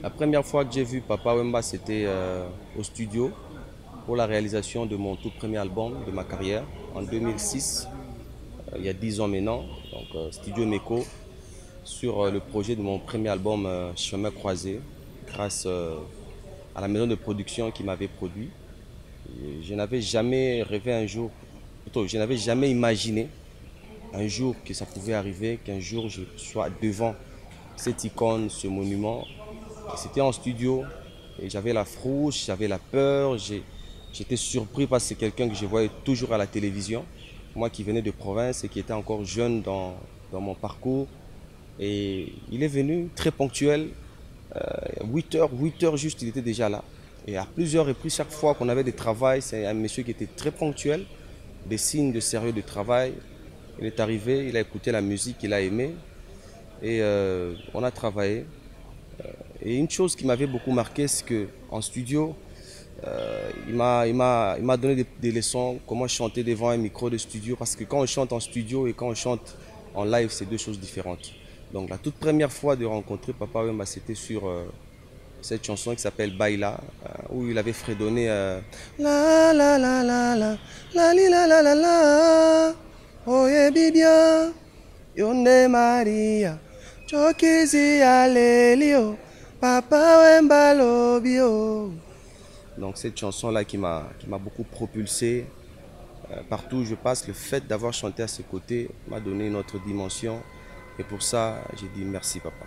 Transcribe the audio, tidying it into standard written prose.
La première fois que j'ai vu Papa Wemba, c'était au studio pour la réalisation de mon tout premier album de ma carrière en 2006, il y a 10 ans maintenant, donc Studio Meko, sur le projet de mon premier album Chemin croisé, grâce à la maison de production qui m'avait produit. Et je n'avais jamais rêvé un jour, plutôt, je n'avais jamais imaginé un jour que ça pouvait arriver, qu'un jour je sois devant cette icône, ce monument. C'était en studio et j'avais la frousse, j'avais la peur, j'étais surpris parce que c'est quelqu'un que je voyais toujours à la télévision. Moi qui venais de province et qui était encore jeune dans mon parcours. Et il est venu très ponctuel, 8 heures juste, il était déjà là. Et à plusieurs reprises, chaque fois qu'on avait des travails, c'est un monsieur qui était très ponctuel, des signes de sérieux de travail. Il est arrivé, il a écouté la musique, il a aimé et on a travaillé. Et une chose qui m'avait beaucoup marqué, c'est qu'en studio, il m'a donné des leçons, comment chanter devant un micro de studio, parce que quand on chante en studio et quand on chante en live, c'est deux choses différentes. Donc la toute première fois de rencontrer Papa Wemba, c'était sur cette chanson qui s'appelle Baila, où il avait fredonné la la la la la la li, la la la la oye bibia yonde Maria chokizi alelio Papa Wemba lobio. Donc cette chanson-là qui m'a beaucoup propulsé. Partout où je passe, le fait d'avoir chanté à ses côtés m'a donné une autre dimension. Et pour ça, j'ai dit merci papa.